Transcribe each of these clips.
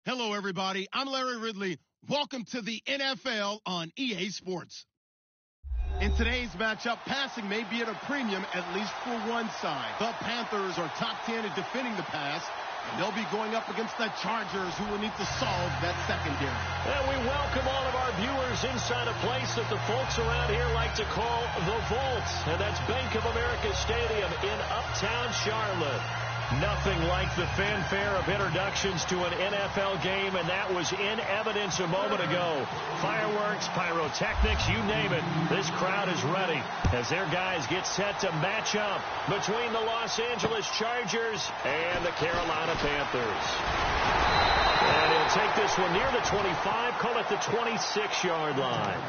Hello, everybody. I'm Larry Ridley. Welcome to the NFL on EA Sports. In today's matchup, passing may be at a premium, at least for one side. The Panthers are top 10 at defending the pass, and they'll be going up against the Chargers, who will need to solve that secondary. And we welcome all of our viewers inside a place that the folks around here like to call the Vault, and that's Bank of America Stadium in Uptown Charlotte. Nothing like the fanfare of introductions to an NFL game, and that was in evidence a moment ago. Fireworks, pyrotechnics, you name it. This crowd is ready as their guys get set to match up between the Los Angeles Chargers and the Carolina Panthers. And he'll take this one near the 25, call it the 26-yard line.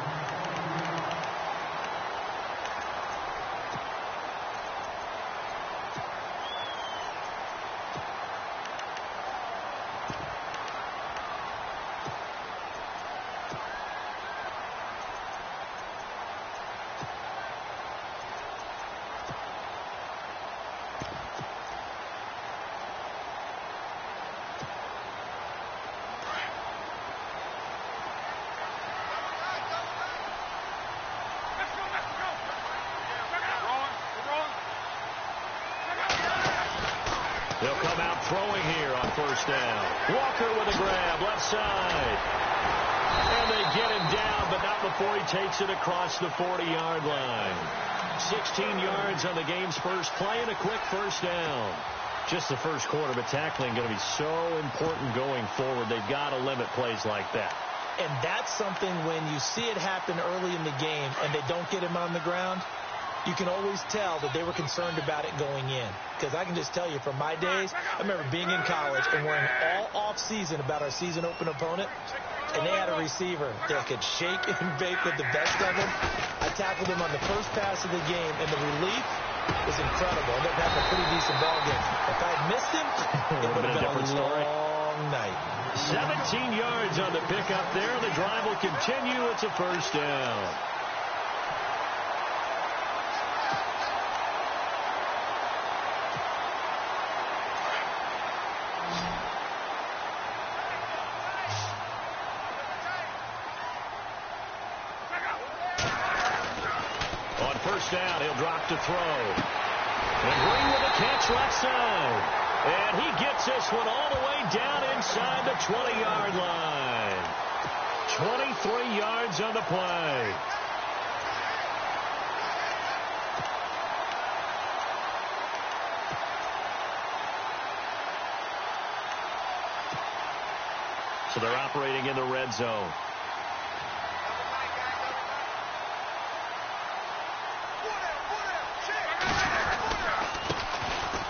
They'll come out throwing here on first down. Walker with a grab, left side. And they get him down, but not before he takes it across the 40-yard line. 16 yards on the game's first play and a quick first down. Just the first quarter, but tackling going to be so important going forward. They've got to limit plays like that. And that's something when you see it happen early in the game and they don't get him on the ground, you can always tell that they were concerned about it going in. Because I can just tell you from my days, I remember being in college and worrying all off-season about our season open opponent, and they had a receiver that could shake and bake with the best of them. I tackled him on the first pass of the game, and the relief was incredible. I ended up having a pretty decent ball game. If I had missed him, it would have been a long night. 17 yards on the pickup there. The drive will continue. It's a first down. First down, he'll drop to throw. And Green with a catch left side. And he gets this one all the way down inside the 20-yard line. 23 yards on the play. So they're operating in the red zone.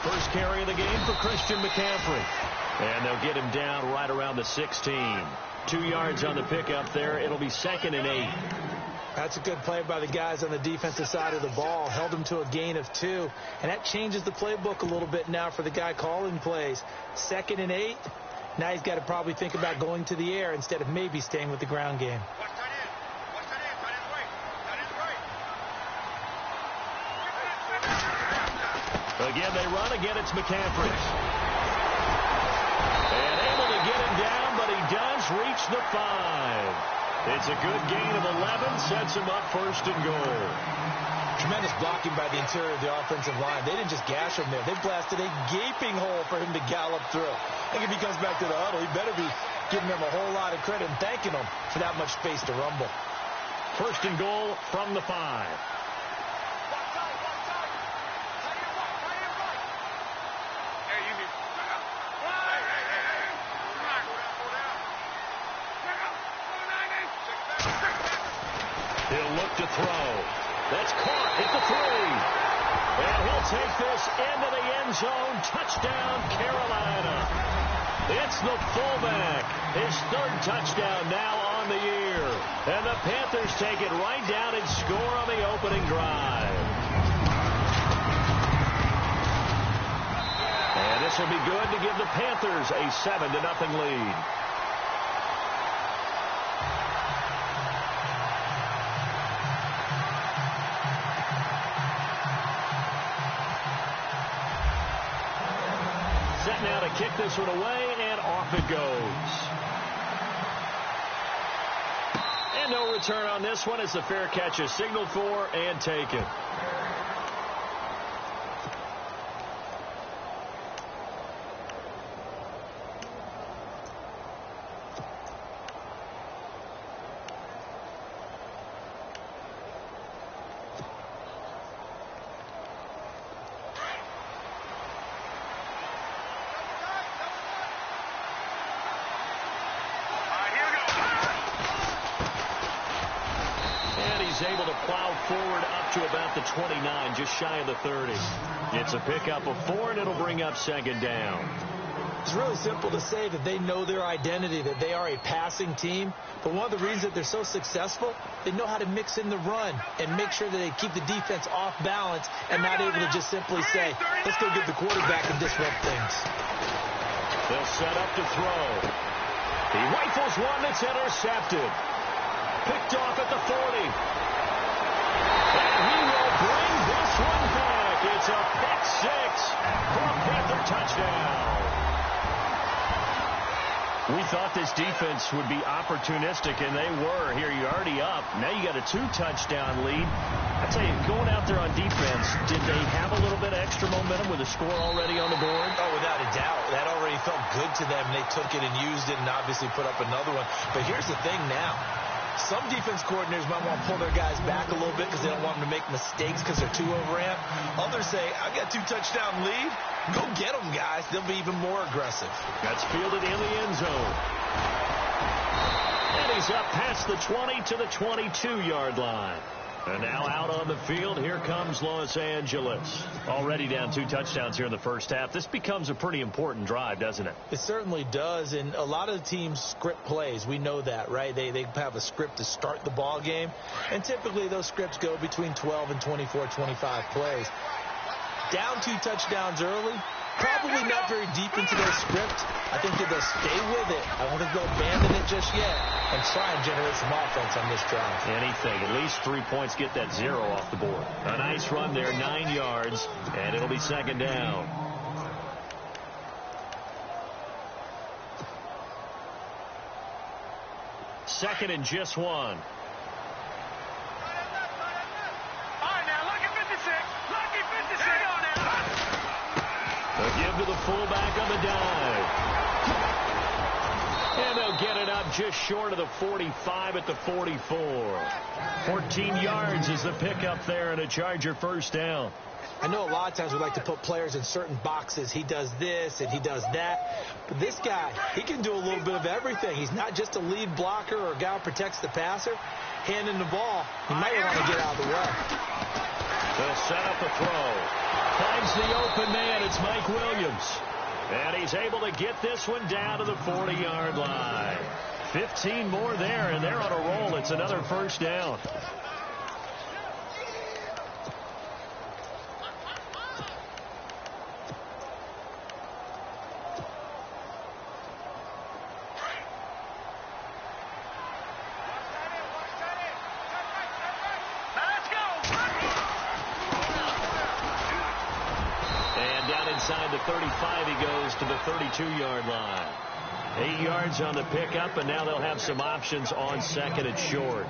First carry of the game for Christian McCaffrey. And they'll get him down right around the 16. 2 yards on the pickup there. It'll be 2nd and 8. That's a good play by the guys on the defensive side of the ball. Held him to a gain of 2. And that changes the playbook a little bit now for the guy calling plays. 2nd and 8. Now he's got to probably think about going to the air instead of maybe staying with the ground game. Again, they run. Again, it's McCaffrey. And able to get him down, but he does reach the 5. It's a good gain of 11. Sets him up 1st and goal. Tremendous blocking by the interior of the offensive line. They didn't just gash him there. They blasted a gaping hole for him to gallop through. I think if he comes back to the huddle, he better be giving them a whole lot of credit and thanking them for that much space to rumble. 1st and goal from the 5. He'll look to throw. That's caught at the 3. And he'll take this into the end zone. Touchdown, Carolina. It's the fullback. His 3rd touchdown now on the year. And the Panthers take it right down and score on the opening drive. And this will be good to give the Panthers a 7-0 lead. Set now to kick this one away, and and off it goes. And no return on this one as the fair catch is signaled for and taken. Able to plow forward up to about the 29, just shy of the 30. It's a pickup of 4, and it'll bring up second down. It's really simple to say that they know their identity, that they are a passing team. But one of the reasons that they're so successful, they know how to mix in the run and make sure that they keep the defense off balance and not able to just simply say, let's go get the quarterback and disrupt things. They'll set up to throw. He rifles one that's intercepted. Picked off at the 40. And he will bring this one back. It's a pick six for a Panther touchdown. We thought this defense would be opportunistic, and they were. Here, you're already up. Now you got a 2-touchdown lead. I tell you, going out there on defense, did they have a little bit of extra momentum with a score already on the board? Oh, without a doubt. That already felt good to them. They took it and used it and obviously put up another one. But here's the thing now. Some defense coordinators might want to pull their guys back a little bit because they don't want them to make mistakes because they're too overamped. Others say, I've got 2-touchdown lead. Go get them, guys. They'll be even more aggressive. That's fielded in the end zone. And he's up past the 20 to the 22-yard line. And now out on the field, here comes Los Angeles. Already down 2 touchdowns here in the first half. This becomes a pretty important drive, doesn't it? It certainly does, and a lot of the teams script plays. We know that, right? They have a script to start the ball game, and typically those scripts go between 12 and 24, 25 plays. Down 2 touchdowns early, probably not very deep into their script. I think that they'll stay with it. I don't think they'll abandon it just yet and try and generate some offense on this drive. Anything. At least 3 points, get that 0 off the board. A nice run there, 9 yards, and it'll be second down. Second and just 1. All right, now, lucky 56. Lucky 56. There you go now. They'll give to the fullback on the dive. And they'll get it up just short of the 45 at the 44. 14 yards is the pickup there and a Charger first down. I know a lot of times we like to put players in certain boxes. He does this and he does that. But this guy, he can do a little bit of everything. He's not just a lead blocker or a guy who protects the passer. Handing the ball, he might want to get out of the way. They'll set up the throw. Finds the open man. It's Mike Williams. And he's able to get this one down to the 40-yard line. 15 more there, and they're on a roll. It's another first down. Inside the 35, he goes to the 32-yard line. 8 yards on the pickup, and now they'll have some options on second and short.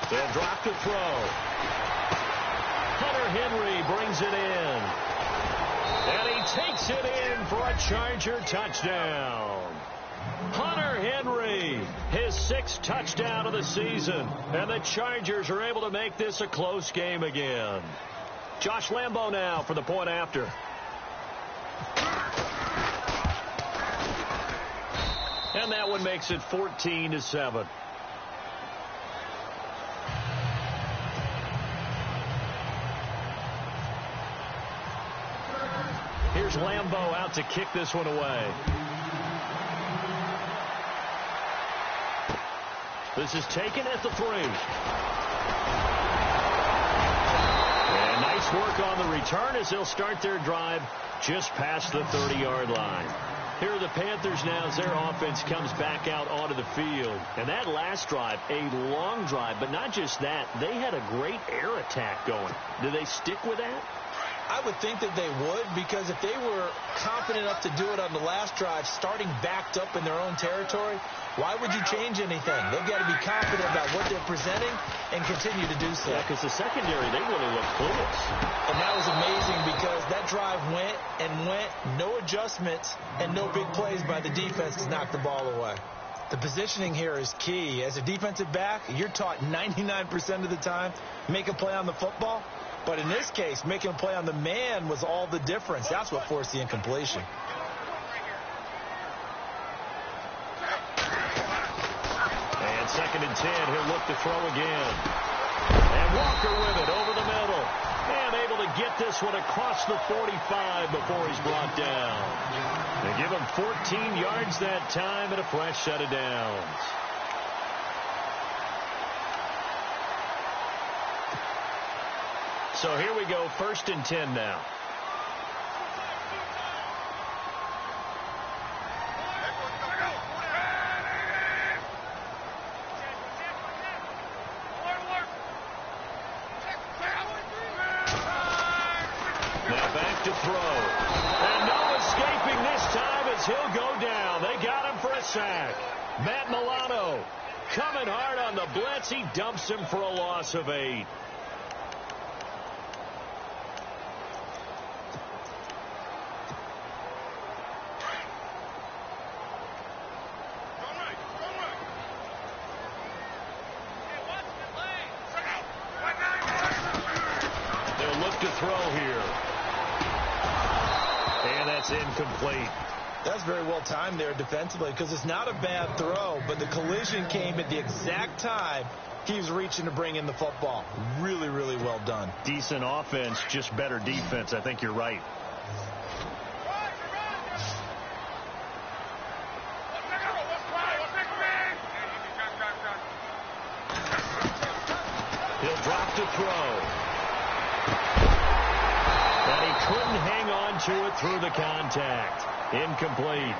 They'll drop to throw. Hunter Henry brings it in. And he takes it in for a Charger touchdown. Hunter Henry, his 6th touchdown of the season. And the Chargers are able to make this a close game again. Josh Lambo now for the point after. And that one makes it 14-7. Here's Lambo out to kick this one away. This is taken at the 3. And nice work on the return as they'll start their drive just past the 30-yard line. Here are the Panthers now as their offense comes back out onto the field. And that last drive, a long drive, but not just that. They had a great air attack going. Do they stick with that? I would think that they would, because if they were confident enough to do it on the last drive, starting backed up in their own territory, why would you change anything? They've got to be confident about what they're presenting and continue to do so. Yeah, because the secondary, they really look clueless. And that was amazing because that drive went and went, no adjustments, and no big plays by the defense to knock the ball away. The positioning here is key. As a defensive back, you're taught 99% of the time, make a play on the football. But in this case, making a play on the man was all the difference. That's what forced the incompletion. And 2nd and 10, he'll look to throw again. And Walker with it over the middle. And able to get this one across the 45 before he's brought down. They give him 14 yards that time and a fresh set of downs. So here we go, 1st and 10 now. Now back to throw. And no escaping this time as he'll go down. They got him for a sack. Matt Milano coming hard on the blitz. He dumps him for a loss of 8. To throw here. And that's incomplete. That's very well timed there defensively, because it's not a bad throw, but the collision came at the exact time he was reaching to bring in the football. Really, really well done. Decent offense, just better defense. I think you're right. He'll drop to throw. And he couldn't hang on to it through the contact. Incomplete.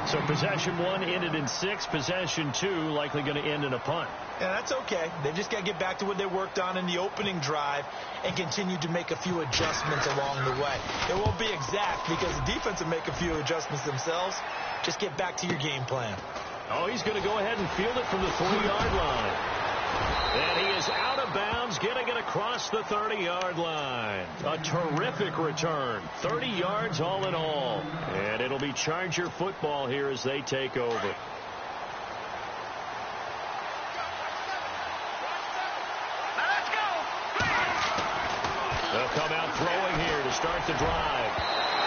So possession 1 ended in 6. Possession 2 likely going to end in a punt. Yeah, that's okay. They've just got to get back to what they worked on in the opening drive and continue to make a few adjustments along the way. It won't be exact because the defense will make a few adjustments themselves. Just get back to your game plan. Oh, he's going to go ahead and field it from the 3-yard line. And he is out of bounds, getting it across the 30-yard line. A terrific return. 30 yards all in all. And it'll be Charger football here as they take over. They'll come out throwing here to start the drive.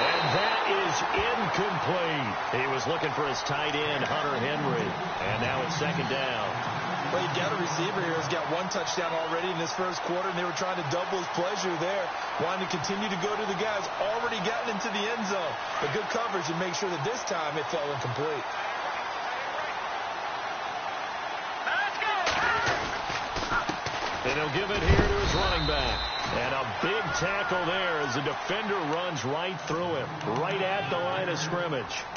And that is incomplete. He was looking for his tight end, Hunter Henry. And now it's 2nd down. Well, you got a receiver here who's got 1 touchdown already in this first quarter, and they were trying to double his pleasure there, wanting to continue to go to the guys already gotten into the end zone. But good coverage and make sure that this time it fell incomplete. And he'll give it here to his running back. And a big tackle there as the defender runs right through him, right at the line of scrimmage.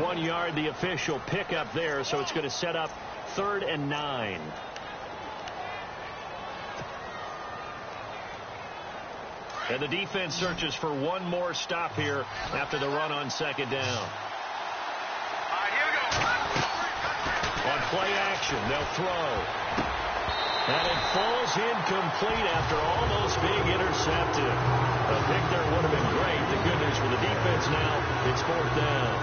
1 yard, the official pickup there, so it's going to set up 3rd and 9. And the defense searches for one more stop here after the run on 2nd down. On play action, they'll throw. And it falls incomplete after almost being intercepted. A pick there would have been great. The good news for the defense now, it's 4th down.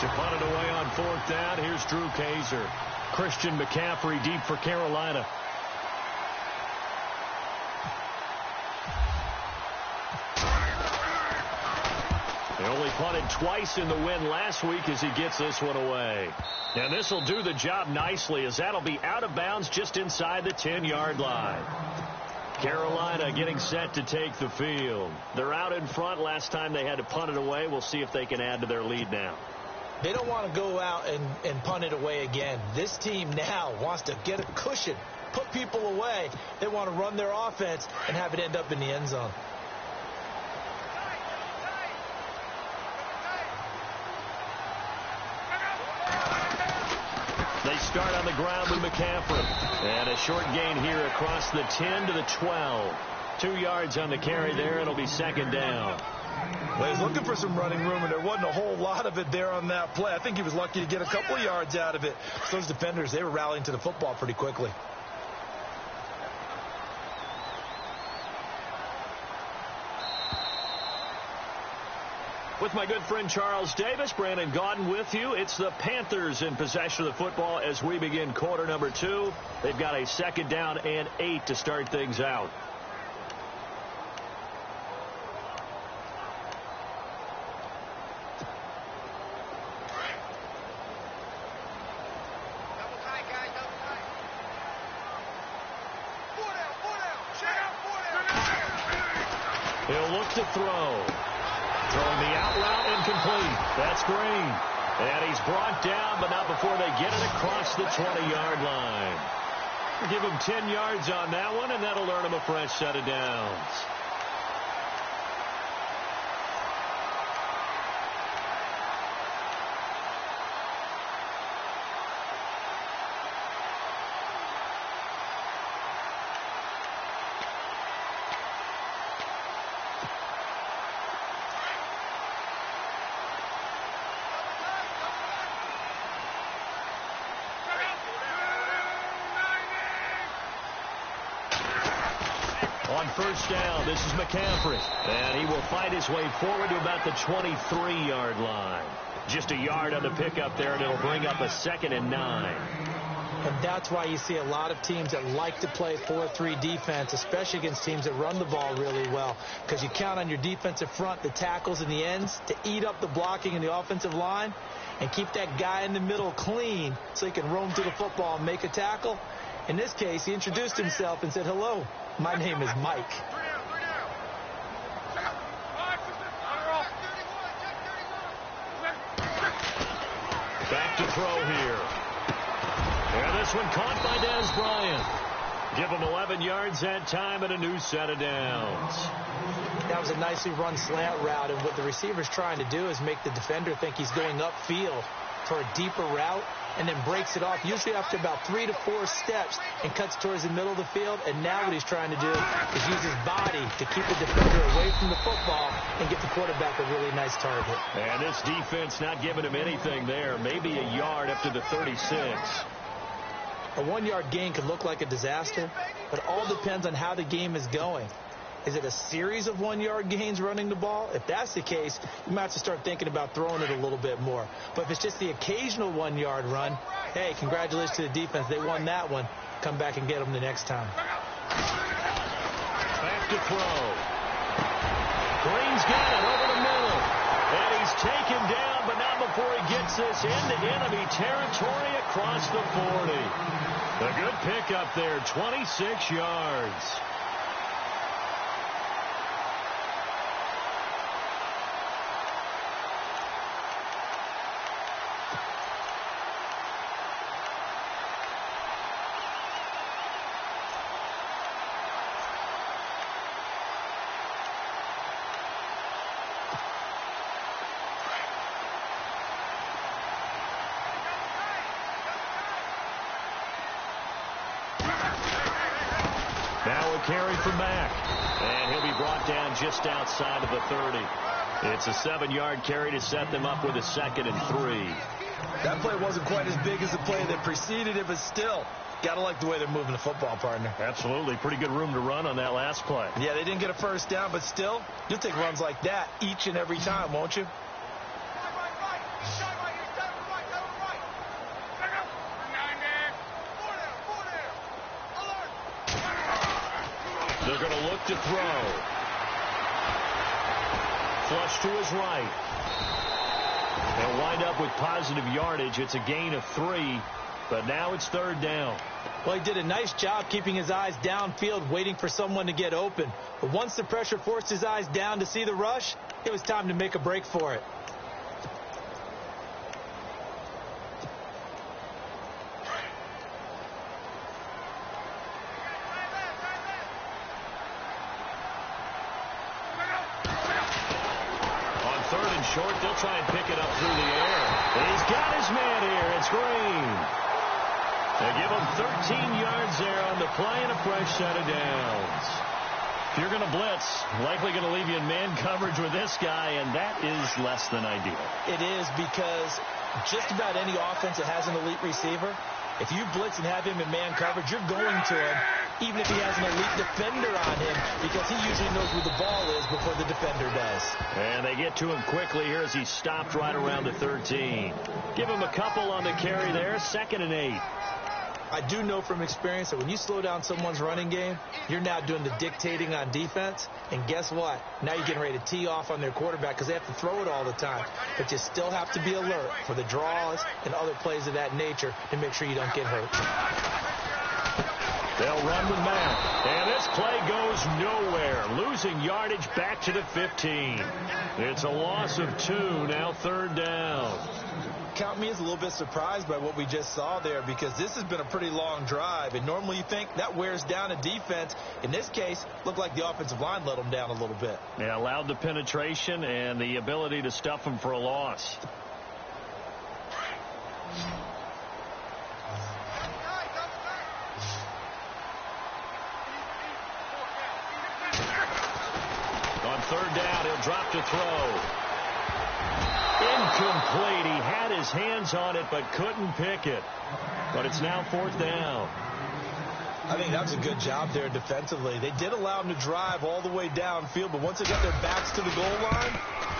To punt it away on 4th down, here's Drew Kaiser. Christian McCaffrey deep for Carolina. They only punted twice in the win last week as he gets this one away. And this will do the job nicely as that'll be out of bounds just inside the 10-yard line. Carolina getting set to take the field. They're out in front. Last time they had to punt it away. We'll see if they can add to their lead now. They don't want to go out and punt it away again. This team now wants to get a cushion, put people away. They want to run their offense and have it end up in the end zone. start on the ground with McCaffrey. And a short gain here across the 10 to the 12. 2 yards on the carry there. It'll be second down. Well, he's looking for some running room, and there wasn't a whole lot of it there on that play. I think he was lucky to get a couple of yards out of it. So those defenders, they were rallying to the football pretty quickly. With my good friend Charles Davis, Brandon Gaudin with you. It's the Panthers in possession of the football as we begin quarter number 2. They've got a second down and 8 to start things out. He'll look to throw. Throwing the out route incomplete. That's Green. And he's brought down, but not before they get it across the 20-yard line. We'll give him 10 yards on that one, and that'll earn him a fresh set of downs. On first down, this is McCaffrey. And he will fight his way forward to about the 23-yard line. Just a yard on the pickup there, and it'll bring up a 2nd and 9. And that's why you see a lot of teams that like to play 4-3 defense, especially against teams that run the ball really well, because you count on your defensive front, the tackles and the ends, to eat up the blocking in the offensive line and keep that guy in the middle clean so he can roam to the football and make a tackle. In this case, he introduced himself and said, "Hello, my name is Mike." Back to throw here. And this one caught by Des Bryant. Give him 11 yards that time and a new set of downs. That was a nicely run slant route, and what the receiver's trying to do is make the defender think he's going upfield for a deeper route, and then breaks it off, usually after about 3 to 4 steps, and cuts towards the middle of the field. And now what he's trying to do is use his body to keep the defender away from the football and get the quarterback a really nice target. And this defense not giving him anything there. Maybe a yard up to the 36. A 1-yard gain could look like a disaster, but it all depends on how the game is going. Is it a series of 1-yard gains running the ball? If that's the case, you might have to start thinking about throwing it a little bit more. But if it's just the occasional 1-yard run, hey, congratulations to the defense. They won that one. Come back and get them the next time. Back to throw. Green's got it over the middle. And he's taken down, but not before he gets this into enemy territory across the 40. A good pickup there, 26 yards. Now a carry for Mack. And he'll be brought down just outside of the 30. It's a 7-yard carry to set them up with a 2nd and 3. That play wasn't quite as big as the play that preceded it, but still, got to like the way they're moving the football, partner. Absolutely. Pretty good room to run on that last play. Yeah, they didn't get a first down, but still, you'll take runs like that each and every time, won't you? They're going to look to throw. Flush to his right. They'll wind up with positive yardage. It's a gain of 3, but now it's 3rd down. Well, he did a nice job keeping his eyes downfield, waiting for someone to get open. But once the pressure forced his eyes down to see the rush, it was time to make a break for it. Short, they'll try and pick it up through the air. He's got his man here. It's Green. They give him 13 yards there on the play and a fresh set of downs. If you're going to blitz, likely going to leave you in man coverage with this guy, and that is less than ideal. It is, because just about any offense that has an elite receiver, if you blitz and have him in man coverage, you're going to him, even if he has an elite defender on him, because he usually knows where the ball is before the defender does. And they get to him quickly here as he stopped right around the 13. Give him a couple on the carry there, 2nd and 8. I do know from experience that when you slow down someone's running game, you're now doing the dictating on defense. And guess what? Now you're getting ready to tee off on their quarterback because they have to throw it all the time. But you still have to be alert for the draws and other plays of that nature to make sure you don't get hurt. They'll run with man. And this play goes nowhere. Losing yardage back to the 15. It's a loss of 2, now 3rd down. Count me as a little bit surprised by what we just saw there, because this has been a pretty long drive, and normally you think that wears down a defense. In this case, looked like the offensive line let them down a little bit. Yeah, allowed the penetration and the ability to stuff them for a loss. On 3rd down, he'll drop to throw. Incomplete. He had his hands on it but couldn't pick it. But it's now 4th down. I think that was a good job there defensively. They did allow him to drive all the way downfield, but once they got their backs to the goal line,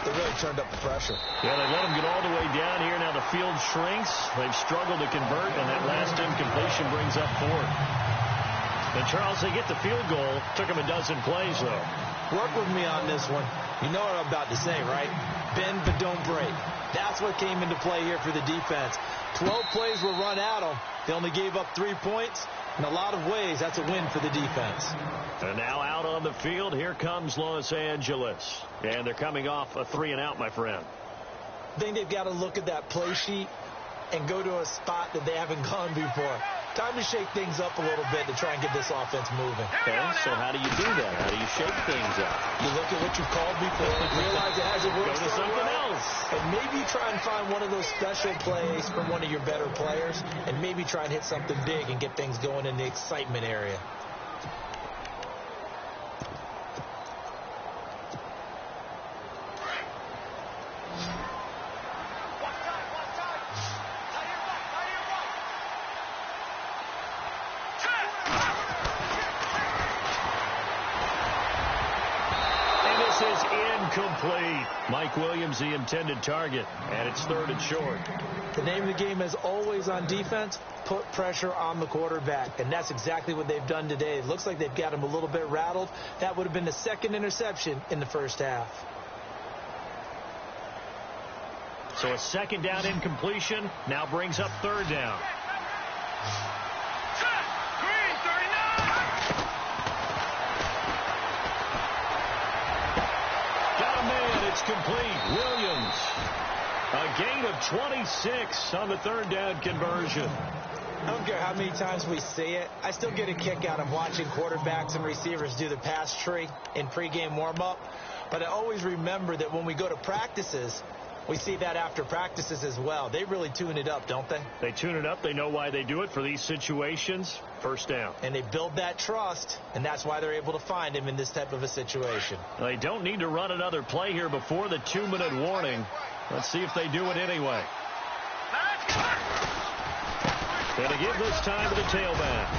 they really turned up the pressure. Yeah, they let him get all the way down here. Now the field shrinks. They've struggled to convert, and that last incompletion brings up 4th. And Charles, they get the field goal. Took him a dozen plays, though. Work with me on this one. You know what I'm about to say, right? Bend but don't break. That's what came into play here for the defense. 12 plays were run at them. They only gave up 3 points. In a lot of ways, that's a win for the defense. And now out on the field, here comes Los Angeles. And they're coming off a 3-and-out, my friend. I think they've got to look at that play sheet and go to a spot that they haven't gone before. Time to shake things up a little bit to try and get this offense moving. Okay, so how do you do that? How do you shake things up? You look at what you've called before, realize it hasn't worked Go to something else. And maybe try and find one of those special plays from one of your better players, and maybe try and hit something big and get things going in the excitement area. Incomplete. Mike Williams, the intended target, and it's 3rd and short. The name of the game is always on defense, put pressure on the quarterback, and that's exactly what they've done today. It looks like they've got him a little bit rattled. That would have been the 2nd interception in the first half. So a 2nd down incompletion now brings up 3rd down. It's complete. Williams. A gain of 26 on the 3rd down conversion. I don't care how many times we see it. I still get a kick out of watching quarterbacks and receivers do the pass tree in pregame warm-up. But I always remember that when we go to practices, we see that after practices as well. They really tune it up, don't they? They tune it up. They know why they do it for these situations. 1st down. And they build that trust, and that's why they're able to find him in this type of a situation. They don't need to run another play here before the 2-minute warning. Let's see if they do it anyway. And to give this time to the tailback.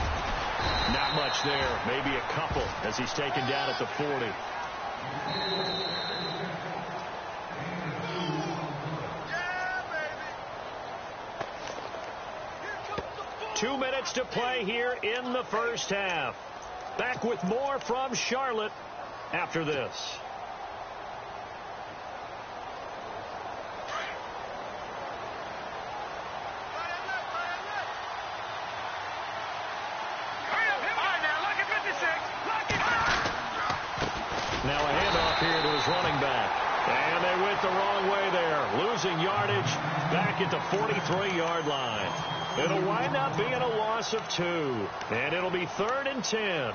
Not much there. Maybe a couple as he's taken down at the 40. 2 minutes to play here in the first half. Back with more from Charlotte after this. Now a handoff here to his running back. And they went the wrong way there. Losing yardage back at the 43-yard line. It'll wind up being a loss of 2. And it'll be 3rd and 10.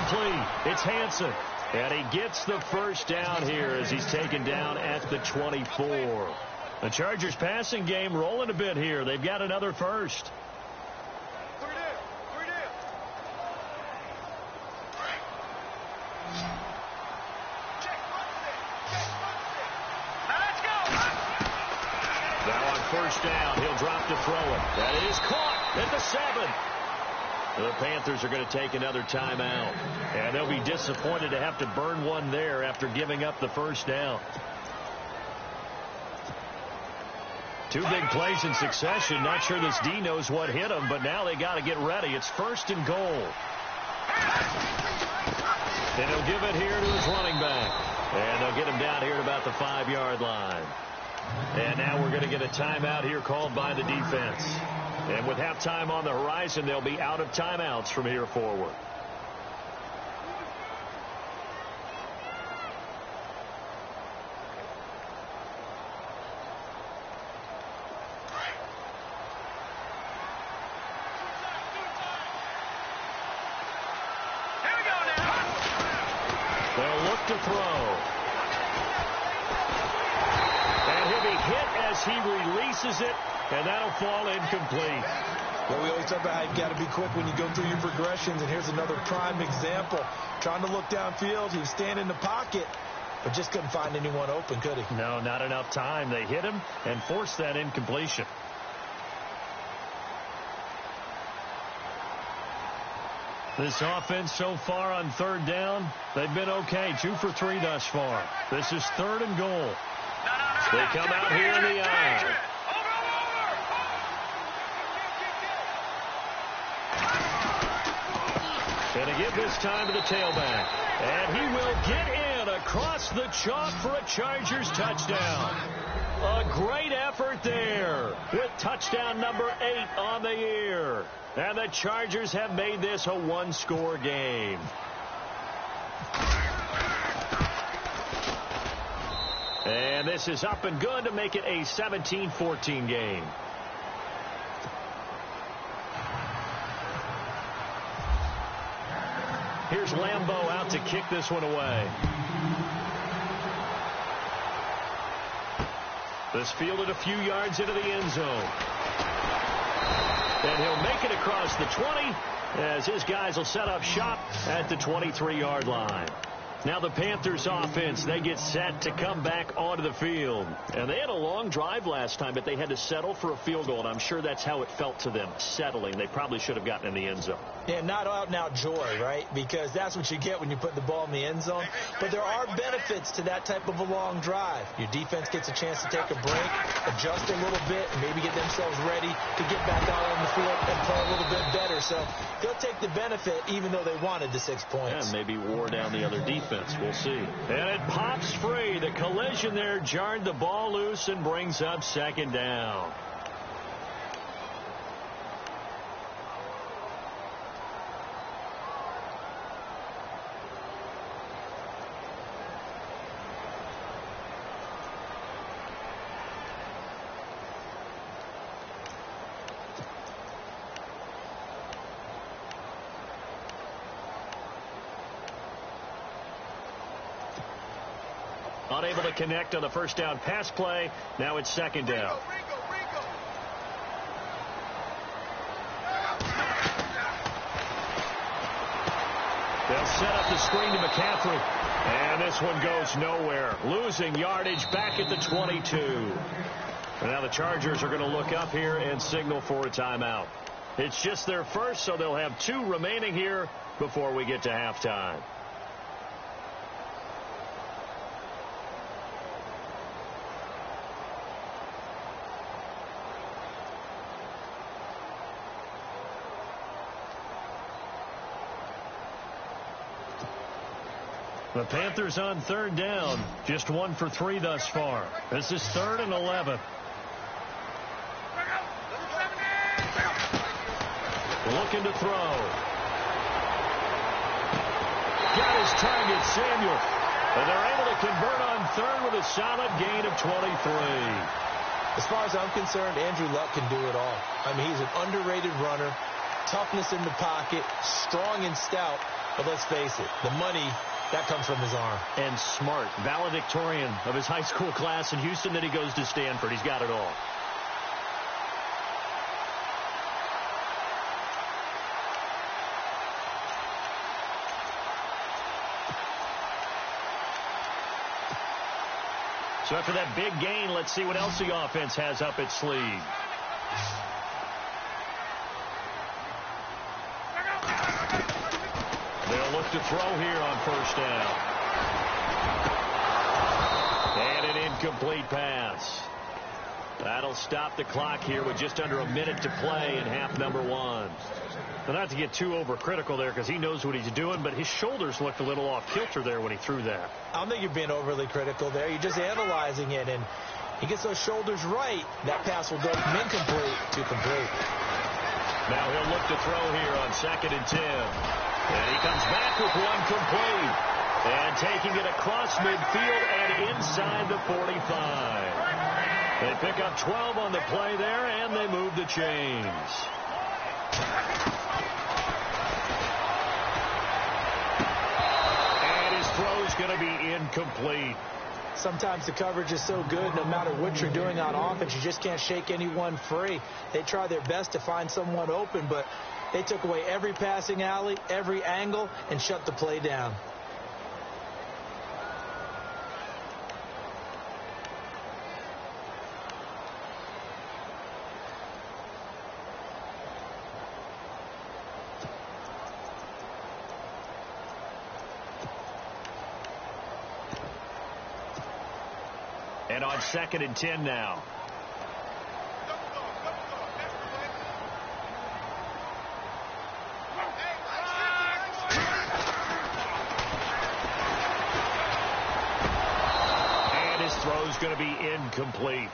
complete. It's Hansen. And he gets the first down here as he's taken down at the 24. The Chargers passing game rolling a bit here. They've got another first. Now on first down, he'll drop to throw it. That is caught at the 7. The Panthers are going to take another timeout. And they'll be disappointed to have to burn one there after giving up the first down. 2 big plays in succession. Not sure this D knows what hit him, but now they got to get ready. It's 1st and goal. And he'll give it here to his running back. And they'll get him down here at about the 5-yard line. And now we're going to get a timeout here called by the defense. And with halftime on the horizon, they'll be out of timeouts from here forward. Here we go now. They'll look to throw. And he'll be hit as he releases it. And that'll fall incomplete. Well, we always talk about how you've got to be quick when you go through your progressions, and here's another prime example. Trying to look downfield, he was standing in the pocket, but just couldn't find anyone open, could he? No, not enough time. They hit him and forced that incompletion. This offense so far on 3rd down, they've been okay. 2 for 3 thus far. This is 3rd and goal. They come out here in the eye. And to give this time to the tailback. And he will get in across the chalk for a Chargers touchdown. A great effort there with touchdown number 8 on the year. And the Chargers have made this a 1-score game. And this is up and good to make it a 17-14 game. Here's Lambeau out to kick this one away. This fielded a few yards into the end zone. And he'll make it across the 20 as his guys will set up shop at the 23-yard line. Now the Panthers offense, they get set to come back onto the field. And they had a long drive last time, but they had to settle for a field goal, and I'm sure that's how it felt to them, settling. They probably should have gotten in the end zone. Yeah, not out-and-out joy, right? Because that's what you get when you put the ball in the end zone. But there are benefits to that type of a long drive. Your defense gets a chance to take a break, adjust a little bit, and maybe get themselves ready to get back out on the field and play a little bit better. So they'll take the benefit even though they wanted the 6 points. And maybe wore down the other defense. We'll see. And it pops free. The collision there jarred the ball loose and brings up 2nd down. Unable to connect on the first down pass play. Now it's 2nd down. They'll set up the screen to McCaffrey. And this one goes nowhere. Losing yardage back at the 22. And now the Chargers are going to look up here and signal for a timeout. It's just their first, so they'll have 2 remaining here before we get to halftime. The Panthers on 3rd down. Just 1 for 3 thus far. This is 3rd and 11. Looking to throw. Got his target, Samuel. And they're able to convert on 3rd with a solid gain of 23. As far as I'm concerned, Andrew Luck can do it all. I mean, he's an underrated runner. toughness in the pocket, strong and stout. But let's face it, the money, that comes from his arm. And smart. Valedictorian of his high school class in Houston. Then he goes to Stanford. He's got it all. So after that big gain, let's see what else the offense has up its sleeve. They'll look to throw here on first down. And an incomplete pass. That'll stop the clock here with just under a minute to play in half number one. But not to get too overcritical there because he knows what he's doing, but his shoulders looked a little off kilter there when he threw that. I don't think you're being overly critical there. You're just analyzing it, and he gets those shoulders right. That pass will go from incomplete to complete. Now he'll look to throw here on 2nd and 10. And he comes back with one complete. And taking it across midfield and inside the 45. They pick up 12 on the play there, and they move the chains. And his throw's going to be incomplete. Sometimes the coverage is so good, no matter what you're doing on offense, you just can't shake anyone free. They try their best to find someone open, but they took away every passing alley, every angle, and shut the play down. And on 2nd and 10 now. And his throw's going to be incomplete.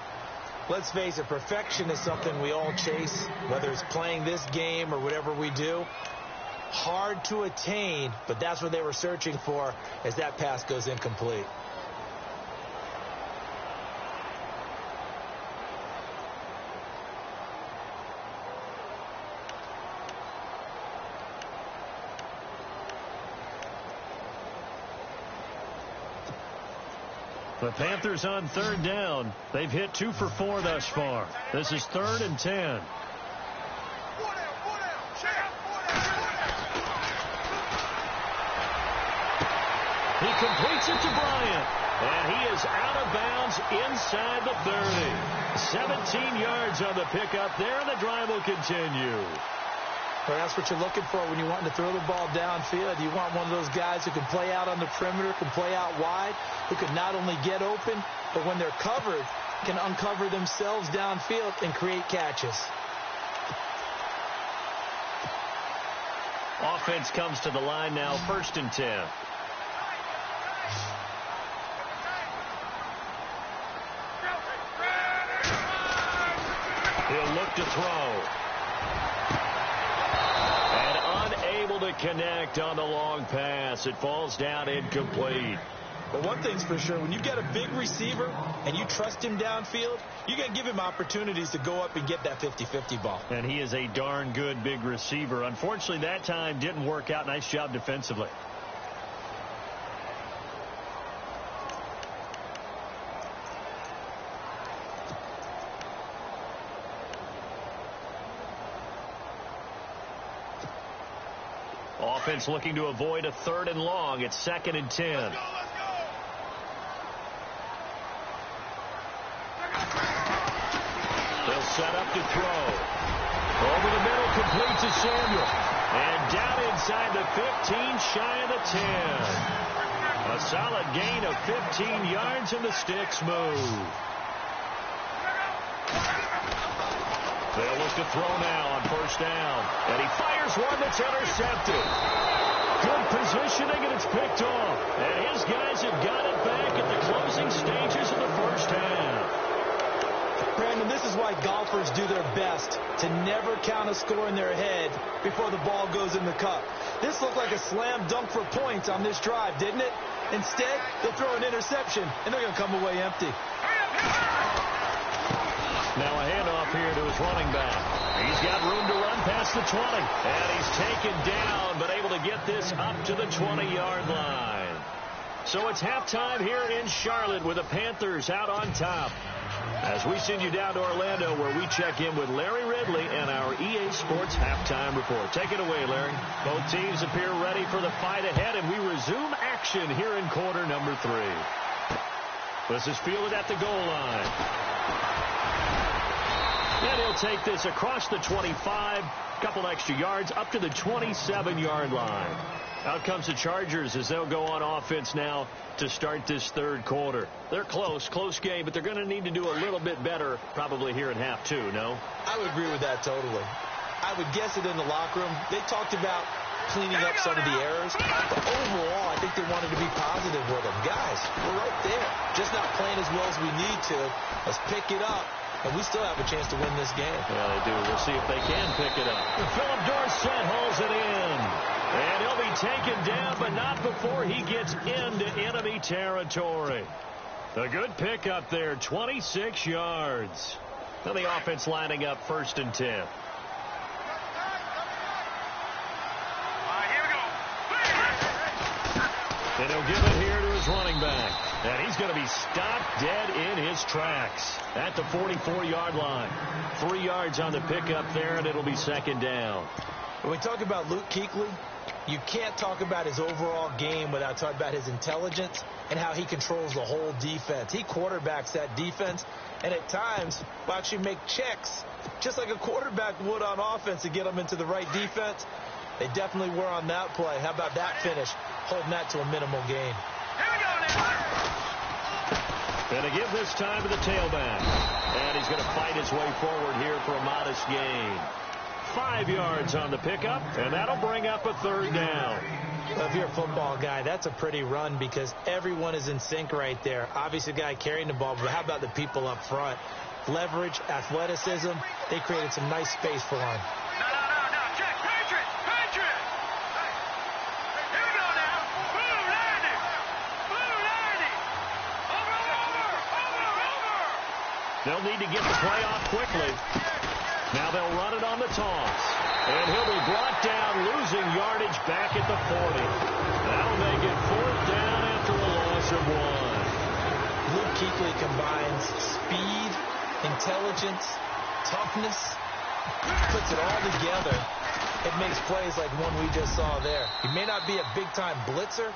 Let's face it, perfection is something we all chase, whether it's playing this game or whatever we do. Hard to attain, but that's what they were searching for as that pass goes incomplete. The Panthers on 3rd down. They've hit 2 for 4 thus far. This is 3rd and 10. He completes it to Bryant. And he is out of bounds inside the 30. 17 yards on the pickup there, and the drive will continue. Well, that's what you're looking for when you want to throw the ball downfield. You want one of those guys who can play out on the perimeter, can play out wide, who can not only get open, but when they're covered, can uncover themselves downfield and create catches. Offense comes to the line now, 1st and 10. He'll look to throw. To connect on the long pass. It falls down incomplete. But one thing's for sure, when you've got a big receiver and you trust him downfield, you got to give him opportunities to go up and get that 50-50 ball. And he is a darn good big receiver. Unfortunately, that time didn't work out. Nice job defensively. Offense looking to avoid a 3rd and long. It's 2nd and 10. Let's go. They'll set up to throw. Over the middle, complete to Samuel. And down inside the 15, shy of the 10. A solid gain of 15 yards, and the sticks move. They'll look to throw now on 1st down. And he fires one that's intercepted. Good positioning, and it's picked off. And his guys have got it back at the closing stages of the 1st half. Brandon, this is why golfers do their best to never count a score in their head before the ball goes in the cup. This looked like a slam dunk for points on this drive, didn't it? Instead, they'll throw an interception, and they're going to come away empty. Now a handoff here to his running back. He's got room to run past the 20. And he's taken down, but able to get this up to the 20-yard line. So it's halftime here in Charlotte with the Panthers out on top. As we send you down to Orlando, where we check in with Larry Ridley and our EA Sports halftime report. Take it away, Larry. Both teams appear ready for the fight ahead, and we resume action here in quarter number 3. This is fielded at the goal line. And he'll take this across the 25, couple extra yards, up to the 27-yard line. Out comes the Chargers as they'll go on offense now to start this third quarter. They're close game, but they're going to need to do a little bit better probably here in half 2, no? I would agree with that totally. I would guess it in the locker room. They talked about cleaning up some of the errors, but overall, I think they wanted to be positive with them. Guys, we're right there. Just not playing as well as we need to. Let's pick it up, and we still have a chance to win this game. Yeah, they do. We'll see if they can pick it up. Philip Dorsett hauls it in. And he'll be taken down, but not before he gets into enemy territory. A good pickup there, 26 yards. Now the offense lining up 1st and 10. All right, here we go. And he'll give it here to his running back. And he's going to be stopped dead in his tracks at the 44-yard line. 3 yards on the pickup there, and it'll be 2nd down. When we talk about Luke Kuechly, you can't talk about his overall game without talking about his intelligence and how he controls the whole defense. He quarterbacks that defense, and at times will actually make checks, just like a quarterback would on offense to get them into the right defense. They definitely were on that play. How about that finish, holding that to a minimal gain. Here we go now. And to give this time to the tailback. And he's going to fight his way forward here for a modest gain. 5 yards on the pickup, and that'll bring up a 3rd down. Well, if you're a football guy, that's a pretty run because everyone is in sync right there. Obviously, the guy carrying the ball, but how about the people up front? Leverage, athleticism, they created some nice space for him. No. Check. Patriot. Here we go now. Boom, 90. Over. They'll need to get the play off quickly. Now they'll run it on the toss. And he'll be brought down, losing yardage back at the 40. That'll make it 4th down after a loss of 1. Luke Kuechly combines speed, intelligence, toughness, puts it all together. It makes plays like one we just saw there. He may not be a big-time blitzer,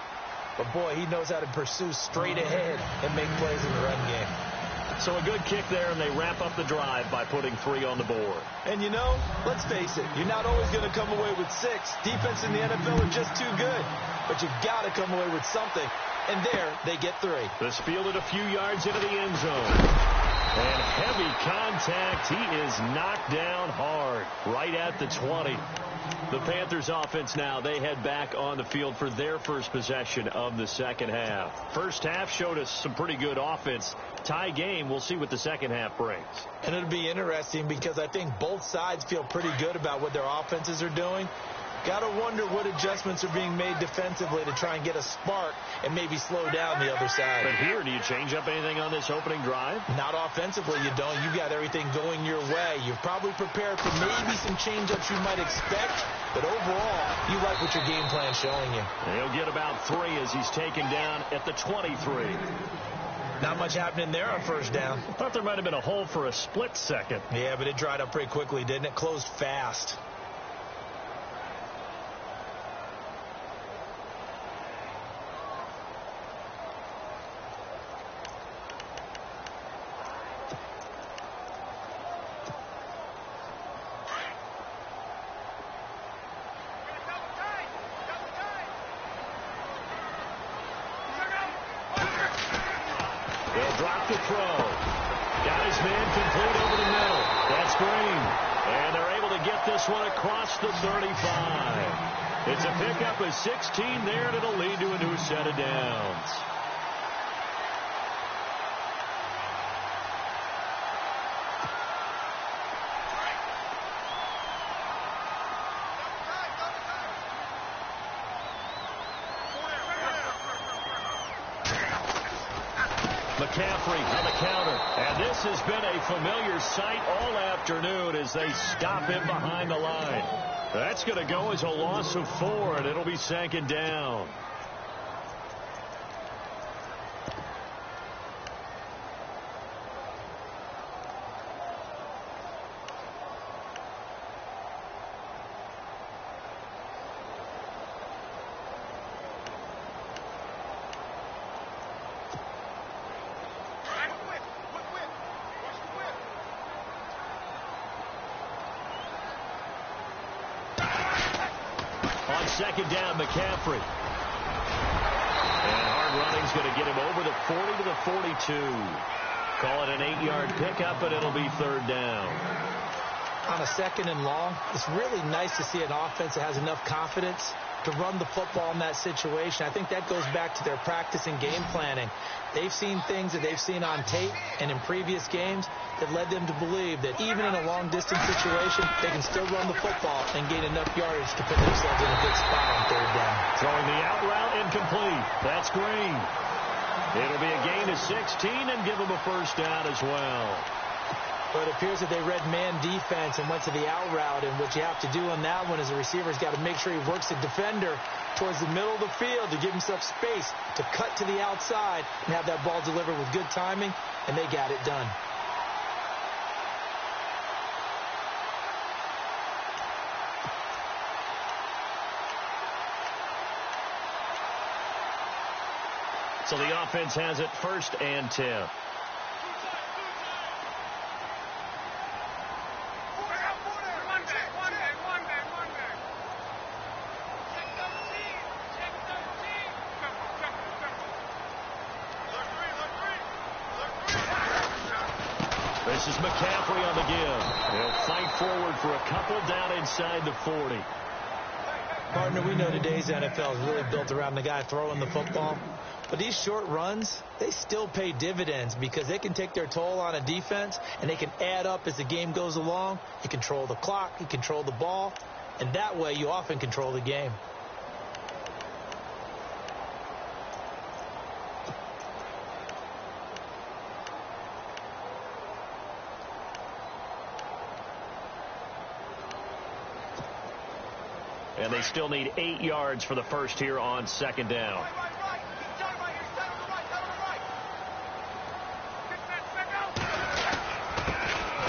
but boy, he knows how to pursue straight ahead and make plays in the run game. So a good kick there, and they wrap up the drive by putting 3 on the board. And you know, let's face it, you're not always going to come away with 6. Defense in the NFL are just too good. But you've got to come away with something. And there, they get 3. This fielded a few yards into the end zone. And heavy contact. He is knocked down hard right at the 20. The Panthers offense now, they head back on the field for their first possession of the second half. First half showed us some pretty good offense. Tie game, we'll see what the second half brings. And it'll be interesting because I think both sides feel pretty good about what their offenses are doing. Got to wonder what adjustments are being made defensively to try and get a spark and maybe slow down the other side. But here, do you change up anything on this opening drive? Not offensively, you don't. You've got everything going your way. You've probably prepared for maybe some change-ups you might expect, but overall, you like what your game plan's showing you. He'll get about 3 as he's taken down at the 23. Not much happening there on first down. I thought there might have been a hole for a split second. Yeah, but it dried up pretty quickly, didn't it? Closed fast. They'll drop the throw. Got his man complete over the middle. That's Green. And they're able to get this one across the 35. It's a pickup of 16 there, and it'll lead to a new set of downs. McCaffrey on the counter. And this has been a familiar sight all afternoon as they stop him behind the line. That's going to go as a loss of 4, and it'll be 2nd down. On 2nd down, McCaffrey. And hard running's going to get him over the 40 to the 42. Call it an 8-yard pickup, and it'll be 3rd down. On a 2nd and long, it's really nice to see an offense that has enough confidence to run the football in that situation. I think that goes back to their practice and game planning. They've seen things that they've seen on tape and in previous games that led them to believe that even in a long-distance situation, they can still run the football and gain enough yardage to put themselves in a good spot on 3rd down. Throwing the out route incomplete. That's Green. It'll be a gain of 16 and give them a 1st down as well. But it appears that they read man defense and went to the out route, and what you have to do on that one is the receiver's got to make sure he works the defender towards the middle of the field to give himself space to cut to the outside and have that ball delivered with good timing, and they got it done. So the offense has it 1st and 10. This is McCaffrey on the give. He'll fight forward for a couple down inside the 40. Partner, we know today's NFL is really built around the guy throwing the football. But these short runs, they still pay dividends because they can take their toll on a defense and they can add up as the game goes along. You control the clock, you control the ball, and that way you often control the game. And they still need 8 yards for the 1st here on 2nd down.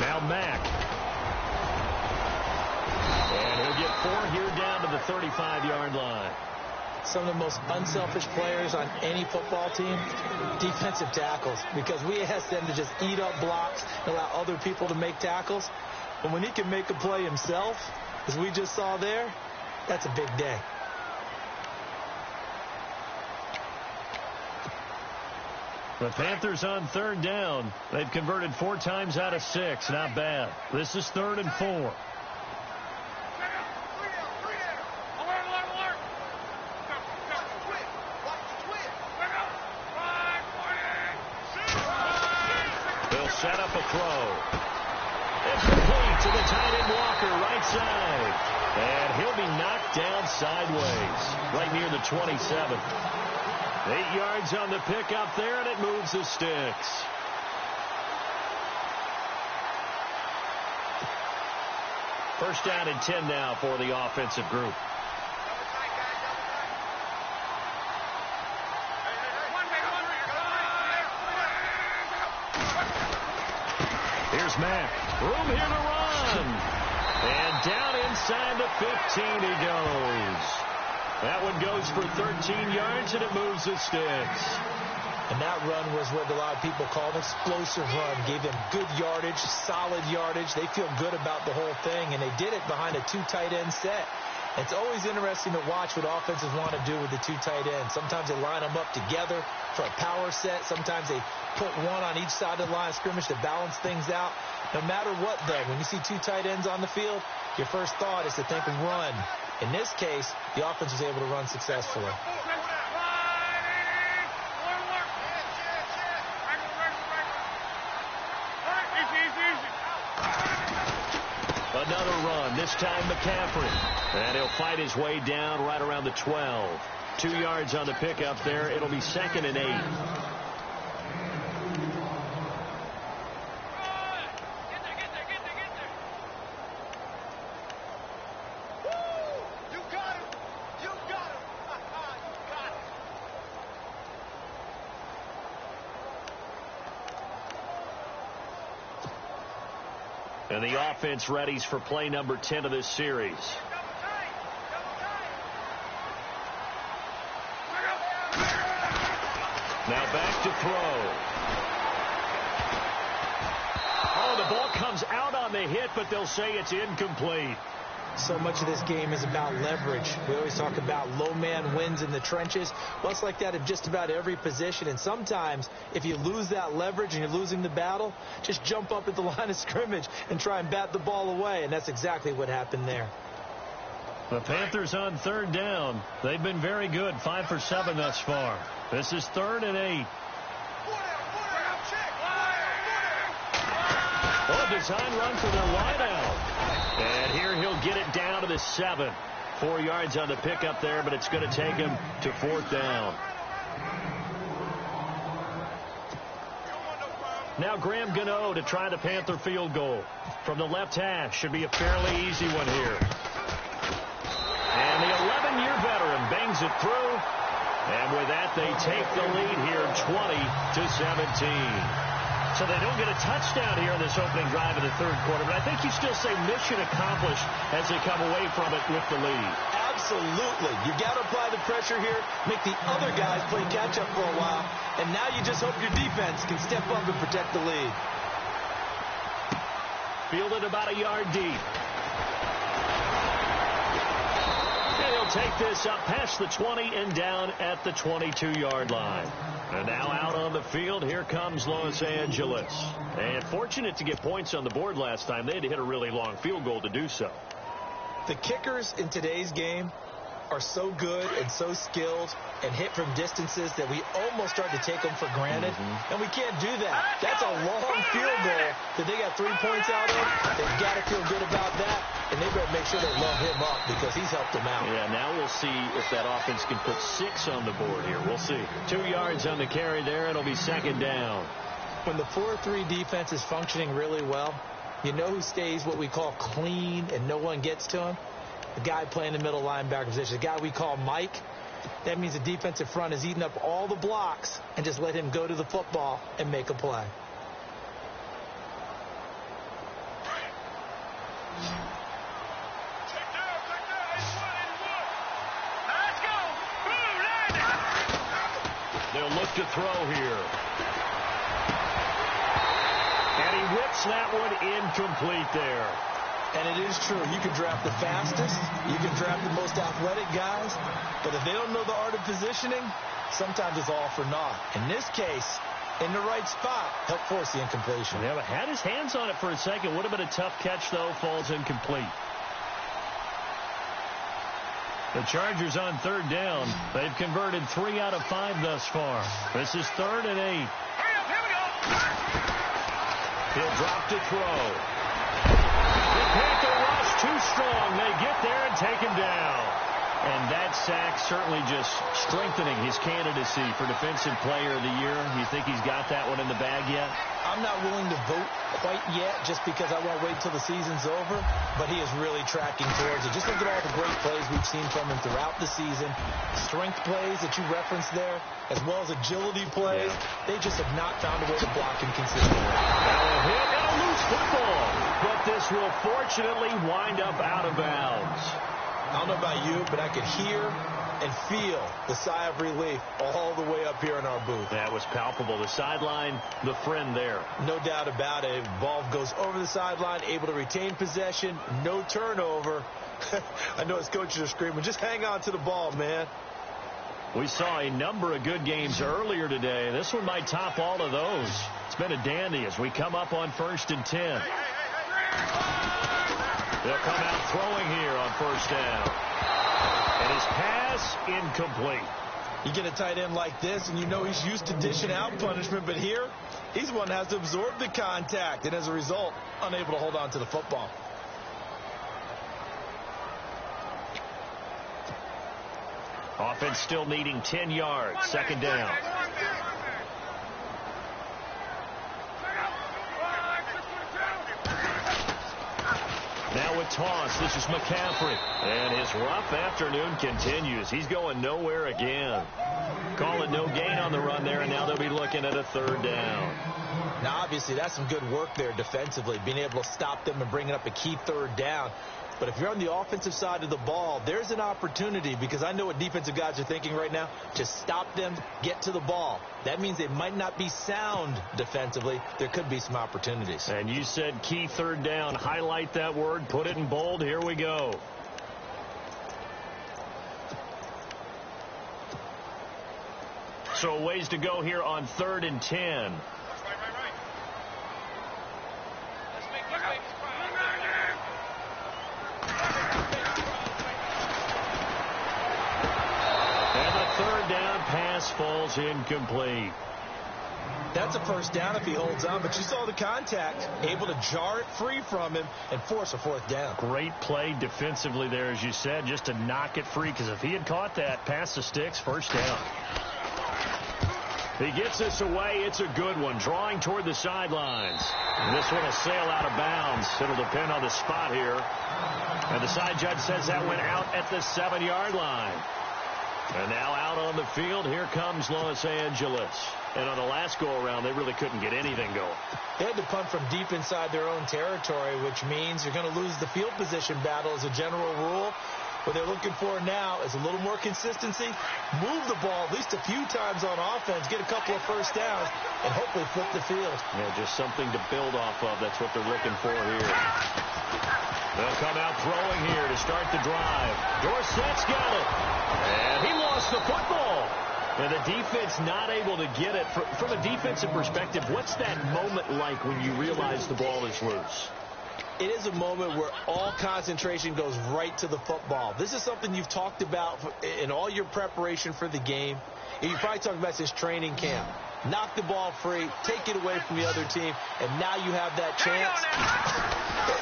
Now Mack. And he'll get 4 here down to the 35-yard line. Some of the most unselfish players on any football team, defensive tackles, because we ask them to just eat up blocks and allow other people to make tackles. But when he can make a play himself, as we just saw there, that's a big day. The Panthers on 3rd down. They've converted 4 times out of 6. Not bad. This is 3rd and 4. They'll set up a throw. It's complete to the tight end Walker, right side. And he'll be knocked down sideways, right near the 27. 8 yards on the pickup there, and it moves the sticks. First down and 10 now for the offensive group. Here's Mack. Room here to run. And down inside the 15 he goes. That one goes for 13 yards, and it moves the sticks. And that run was what a lot of people call an explosive run. Gave them good yardage, solid yardage. They feel good about the whole thing, and they did it behind a 2 tight end set. It's always interesting to watch what offenses want to do with the 2 tight ends. Sometimes they line them up together for a power set. Sometimes they put one on each side of the line of scrimmage to balance things out. No matter what, though, when you see 2 tight ends on the field, your first thought is to think run. In this case, the offense was able to run successfully. Another run, this time McCaffrey. And he'll fight his way down right around the 12. 2 yards on the pickup there. It'll be 2nd and 8. And the offense readies for play number 10 of this series. Now back to throw. Oh, the ball comes out on the hit, but they'll say it's incomplete. So much of this game is about leverage. We always talk about low man wins in the trenches. Well, it's like that in just about every position. And sometimes, if you lose that leverage and you're losing the battle, just jump up at the line of scrimmage and try and bat the ball away. And that's exactly what happened there. The Panthers on third down. They've been very good, 5 for 7 thus far. This is 3rd and 8. Oh, design run for their wideout. And here he'll get it down to the 7. 4 yards on the pickup there, but it's going to take him to 4th down. Now Graham Gano to try the Panther field goal. From the left hash, should be a fairly easy one here. And the 11-year veteran bangs it through. And with that, they take the lead here 20-17. So they don't get a touchdown here in this opening drive in the third quarter. But I think you still say mission accomplished as they come away from it with the lead. Absolutely. You got to apply the pressure here, make the other guys play catch-up for a while, and now you just hope your defense can step up and protect the lead. Fielded about a yard deep. And he'll take this up past the 20 and down at the 22-yard line. And now out on the field, here comes Los Angeles. And fortunate to get points on the board last time. They had to hit a really long field goal to do so. The kickers in today's game are so good and so skilled and hit from distances that we almost start to take them for granted. And we can't do that. That's a long field goal that they got 3 points out of. They've got to feel good about that. And they better make sure they love him up because he's helped them out. Yeah, now we'll see if that offense can put 6 on the board here. We'll see. 2 yards on the carry there. It'll be 2nd down. When the 4-3 defense is functioning really well, you know who stays what we call clean and no one gets to him? The guy playing the middle linebacker position, the guy we call Mike. That means the defensive front is eating up all the blocks and just let him go to the football and make a play. They'll look to throw here. And he whips that one incomplete there. And it is true. You can draft the fastest. You can draft the most athletic guys. But if they don't know the art of positioning, sometimes it's all for naught. In this case, in the right spot, help force the incompletion. Yeah, but had his hands on it for a second. Would have been a tough catch, though. Falls incomplete. The Chargers on third down. They've converted 3 out of 5 thus far. This is 3rd and 8. He'll drop to throw. The Panther rush too strong. They get there and take him down. And that sack certainly just strengthening his candidacy for Defensive Player of the Year. You think he's got that one in the bag yet? I'm not willing to vote quite yet just because I won't wait till the season's over, but he is really tracking towards it. Just look at all the great plays we've seen from him throughout the season. Strength plays that you referenced there, as well as agility plays. They just have not found a way to block him consistently. Now a hit and a loose football, but this will fortunately wind up out of bounds. I don't know about you, but I could hear and feel the sigh of relief all the way up here in our booth. That was palpable. The sideline, the friend there. No doubt about it. Ball goes over the sideline, able to retain possession, no turnover. I know his coaches are screaming, just hang on to the ball, man. We saw a number of good games earlier today. This one might top all of those. It's been a dandy as we come up on 1st and 10. They'll come out throwing here on 1st down. And his pass incomplete. You get a tight end like this, and you know he's used to dishing out punishment, but here, he's the one that has to absorb the contact, and as a result, unable to hold on to the football. Offense still needing 10 yards. 2nd down. Now with toss. This is McCaffrey. And his rough afternoon continues. He's going nowhere again. Call it no gain on the run there, and now they'll be looking at a third down. Now, obviously, that's some good work there defensively, being able to stop them and bringing up a key third down. But if you're on the offensive side of the ball, there's an opportunity, because I know what defensive guys are thinking right now. Just stop them, get to the ball. That means they might not be sound defensively. There could be some opportunities. And you said key third down. Highlight that word, put it in bold. Here we go. So a ways to go here on 3rd and 10. Third down pass falls incomplete. That's a first down if he holds on, but you saw the contact, able to jar it free from him and force a 4th down. Great play defensively there, as you said, just to knock it free, because if he had caught that, past the sticks, first down. He gets this away. It's a good one, drawing toward the sidelines. And this one will sail out of bounds. It'll depend on the spot here. And the side judge says that went out at the 7-yard line. And now out on the field, here comes Los Angeles. And on the last go-around, they really couldn't get anything going. They had to punt from deep inside their own territory, which means you're going to lose the field position battle as a general rule. What they're looking for now is a little more consistency, move the ball at least a few times on offense, get a couple of first downs, and hopefully flip the field. Yeah, just something to build off of. That's what they're looking for here. They'll come out throwing here to start the drive. Dorsett's got it. And he lost the football. And the defense not able to get it. From a defensive perspective, what's that moment like when you realize the ball is loose? It is a moment where all concentration goes right to the football. This is something you've talked about in all your preparation for the game. You probably talked about this training camp. Knock the ball free, take it away from the other team, and now you have that chance.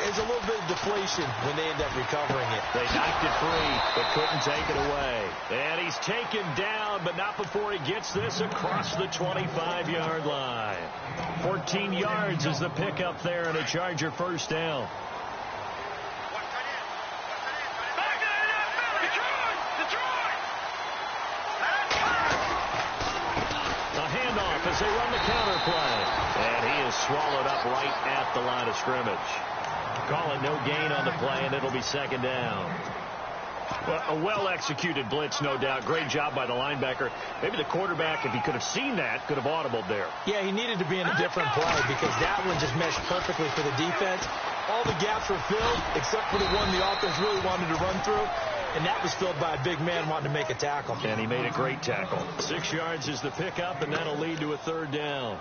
There's a little bit of deflation when they end up recovering it. They knocked it free, but couldn't take it away. And he's taken down, but not before he gets this across the 25-yard line. 14 yards is the pickup there, and a Charger first down. As they run the counter play. And he is swallowed up right at the line of scrimmage. Call it no gain on the play, and it'll be second down. Well, a well-executed blitz, no doubt. Great job by the linebacker. Maybe the quarterback, if he could have seen that, could have audibled there. Yeah, he needed to be in a different play because that one just meshed perfectly for the defense. All the gaps were filled except for the one the offense really wanted to run through. And that was filled by a big man wanting to make a tackle. And he made a great tackle. 6 yards is the pickup, and that'll lead to a third down.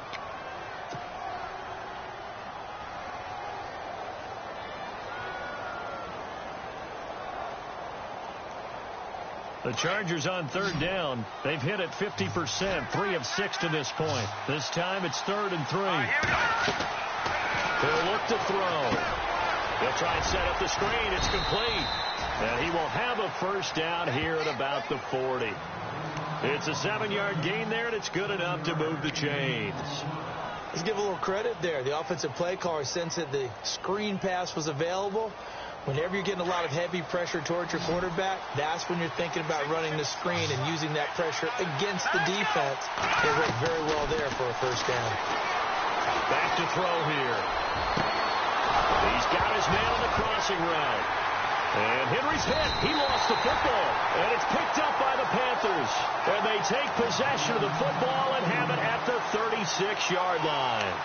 The Chargers on third down. They've hit it 50%, 3 of 6 to this point. This time it's 3rd and 3. They'll look to throw. They'll try and set up the screen. It's complete. And he will have a first down here at about the 40. It's a 7-yard gain there, and it's good enough to move the chains. Let's give a little credit there. The offensive play caller sensed that the screen pass was available. Whenever you're getting a lot of heavy pressure towards your quarterback, that's when you're thinking about running the screen and using that pressure against the defense. They worked very well there for a first down. Back to throw here. He's got his man on the crossing route. And Henry's hit. He lost the football. And it's picked up by the Panthers. And they take possession of the football and have it at the 36-yard line.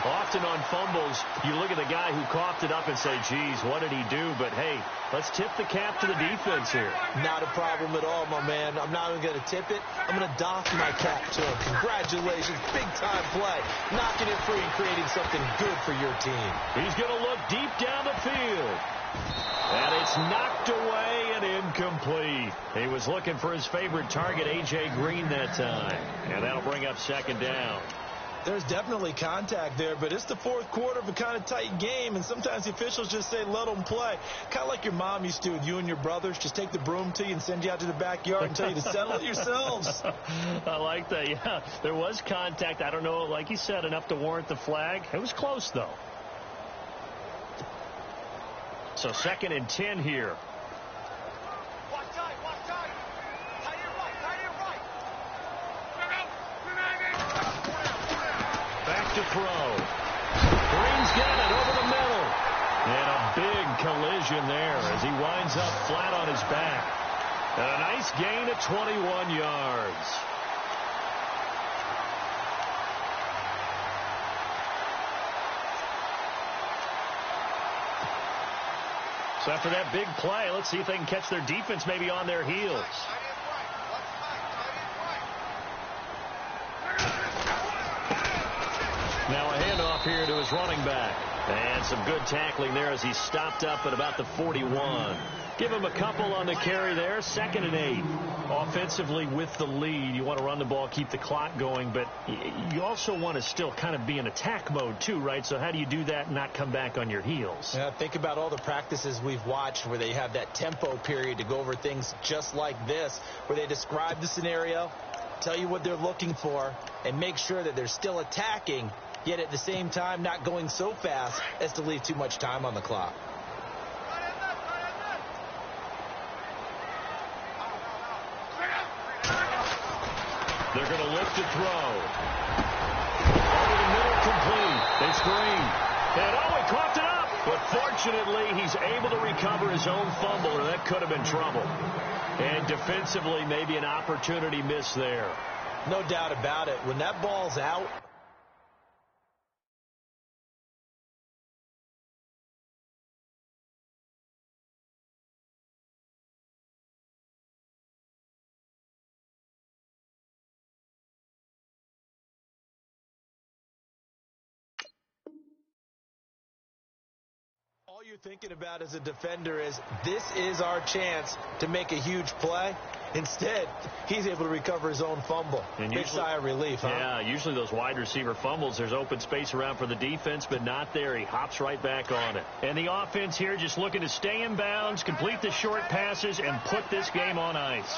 Often on fumbles, you look at the guy who coughed it up and say, geez, what did he do? But, hey, let's tip the cap to the defense here. Not a problem at all, my man. I'm not even going to tip it. I'm going to doff my cap to him. Congratulations. Big-time play. Knocking it free and creating something good for your team. He's going to look deep down the field. And it's knocked away and incomplete. He was looking for his favorite target, A.J. Green, that time. And that'll bring up second down. There's definitely contact there, but it's the fourth quarter of a kind of tight game, and sometimes the officials just say, let them play. Kind of like your mom used to with you and your brothers. Just take the broom to you and send you out to the backyard and tell you to settle it yourselves. I like that, yeah. There was contact. I don't know, like you said, enough to warrant the flag. It was close, though. So 2nd and 10 here. Back to throw. Green's got it over the middle. And a big collision there as he winds up flat on his back. And a nice gain of 21 yards. So after that big play, let's see if they can catch their defense maybe on their heels. Now a handoff here to his running back. And some good tackling there as he stopped up at about the 41. Give him a couple on the carry there. 2nd and 8. Offensively with the lead, you want to run the ball, keep the clock going, but you also want to still kind of be in attack mode too, right? So how do you do that and not come back on your heels? Yeah, think about all the practices we've watched where they have that tempo period to go over things just like this, where they describe the scenario, tell you what they're looking for, and make sure that they're still attacking, yet at the same time not going so fast as to leave too much time on the clock. They're going to look to throw. Over the middle, complete. It's Green. And he coughed it up. But fortunately, he's able to recover his own fumble, or that could have been trouble. And defensively, maybe an opportunity miss there. No doubt about it. When that ball's out, all you're thinking about as a defender is, this is our chance to make a huge play. Instead, he's able to recover his own fumble. And big sigh of relief, huh? Yeah, usually those wide receiver fumbles, there's open space around for the defense, but not there. He hops right back on it. And the offense here just looking to stay in bounds, complete the short passes, and put this game on ice.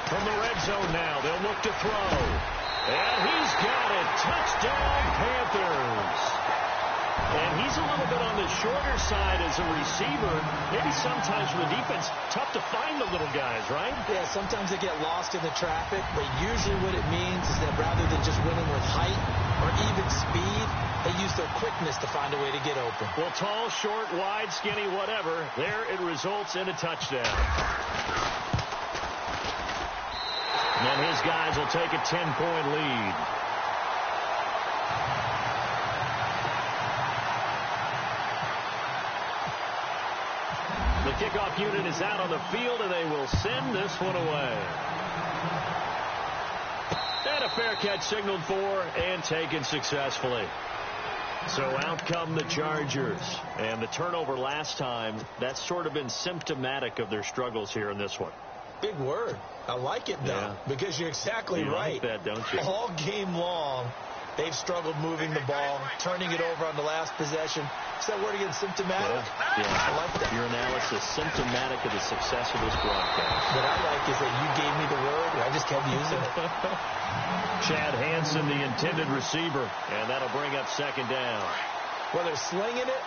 From the red zone now, they'll look to throw. And he's got it. Touchdown, Panthers. And he's a little bit on the shorter side as a receiver. Maybe sometimes for the defense, tough to find the little guys, right? Yeah, sometimes they get lost in the traffic, but usually what it means is that rather than just winning with height or even speed, they use their quickness to find a way to get open. Well, tall, short, wide, skinny, whatever, there it results in a touchdown. And his guys will take a 10-point lead. The kickoff unit is out on the field, and they will send this one away. And a fair catch signaled for and taken successfully. So out come the Chargers. And the turnover last time, that's sort of been symptomatic of their struggles here in this one. Big word. I like it, though, because you're exactly right. You like that, don't you? All game long, they've struggled moving the ball, turning it over on the last possession. Is that word again, symptomatic? Yeah. I like that. Your analysis, symptomatic of the success of this broadcast. What I like is that you gave me the word, and I just kept using it. Chad Hansen, the intended receiver, and that'll bring up 2nd down. Well, they're slinging it,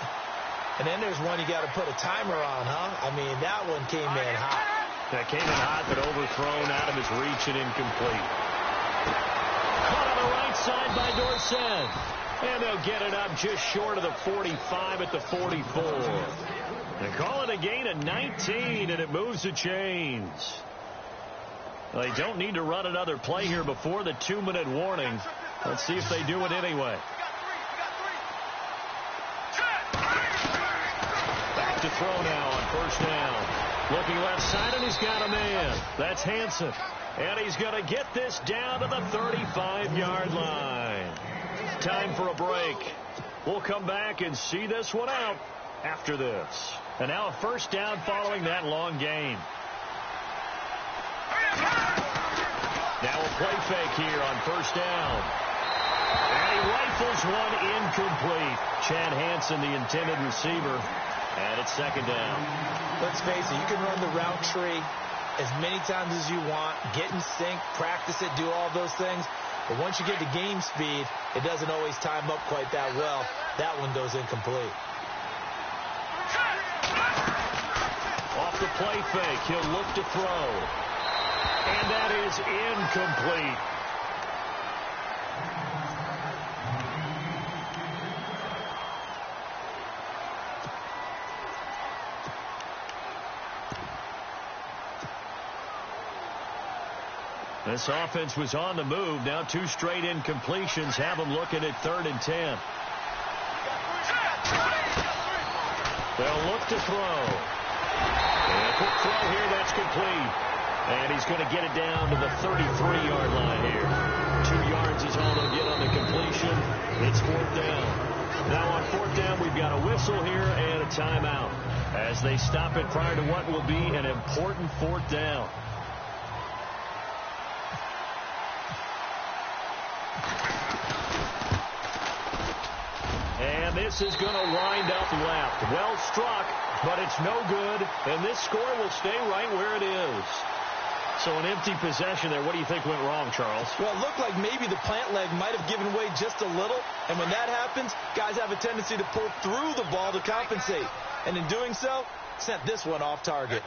and then there's one you got to put a timer on, huh? I mean, that one came in hot. That came in hot, but overthrown out of his reach and incomplete. Caught on the right side by Dorsett. And they'll get it up just short of the 45 at the 44. They call it a gain of 19, and it moves the chains. They don't need to run another play here before the 2-minute warning. Let's see if they do it anyway. Back to throw now on 1st down. Looking left side, and he's got a man. That's Hansen. And he's going to get this down to the 35-yard line. Time for a break. We'll come back and see this one out after this. And now a 1st down following that long gain. Now a play fake here on 1st down. And he rifles one incomplete. Chad Hansen, the intended receiver. And it's 2nd down. Let's face it, you can run the route tree as many times as you want, get in sync, practice it, do all those things. But once you get to game speed, it doesn't always time up quite that well. That one goes incomplete. Off the play fake, he'll look to throw. And that is incomplete. This offense was on the move. Now 2 straight incompletions have them looking at 3rd and 10. They'll look to throw. And a quick throw here, that's complete. And he's going to get it down to the 33-yard line here. 2 yards is all they'll get on the completion. It's 4th down. Now on 4th down, we've got a whistle here and a timeout as they stop it prior to what will be an important 4th down. And this is going to wind up left. Well struck, but it's no good. And this score will stay right where it is. So an empty possession there. What do you think went wrong, Charles? Well, it looked like maybe the plant leg might have given way just a little. And when that happens, guys have a tendency to pull through the ball to compensate. And in doing so, sent this one off target.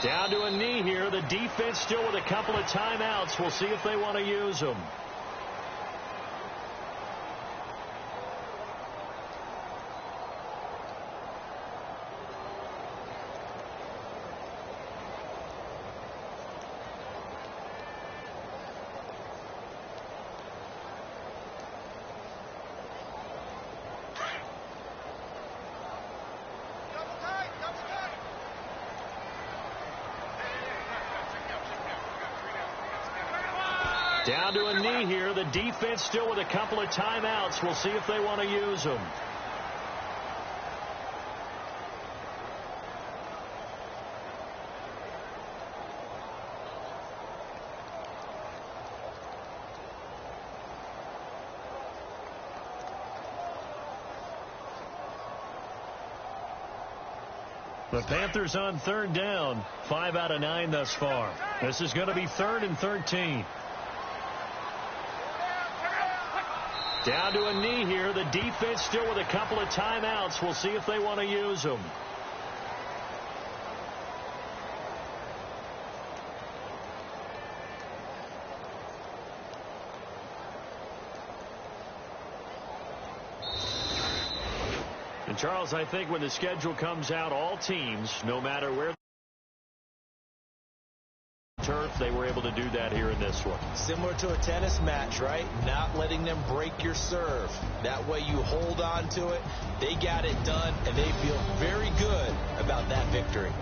Down to a knee here. The defense still with a couple of timeouts. We'll see if they want to use them. Down to a knee here. The defense still with a couple of timeouts. We'll see if they want to use them. The Panthers on 3rd down. 5 out of 9 thus far. This is going to be 3rd and 13. Down to a knee here. The defense still with a couple of timeouts. We'll see if they want to use them. And Charles, I think when the schedule comes out, all teams, no matter where turf, they were able to do that here in this one. Similar to a tennis match, right? Not letting them break your serve. That way you hold on to it. They got it done, and they feel very good about that victory.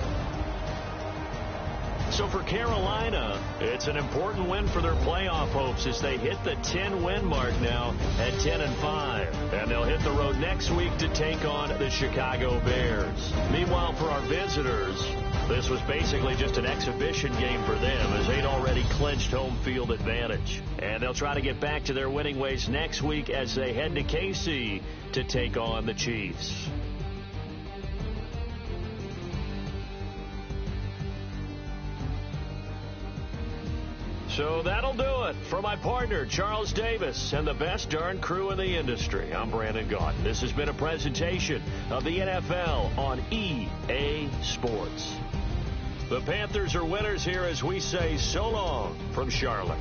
So for Carolina, it's an important win for their playoff hopes as they hit the 10-win mark now at 10-5. And they'll hit the road next week to take on the Chicago Bears. Meanwhile, for our visitors, this was basically just an exhibition game for them as they'd already clinched home field advantage. And they'll try to get back to their winning ways next week as they head to KC to take on the Chiefs. So that'll do it. For my partner, Charles Davis, and the best darn crew in the industry, I'm Brandon Gaudin. This has been a presentation of the NFL on EA Sports. The Panthers are winners here as we say so long from Charlotte.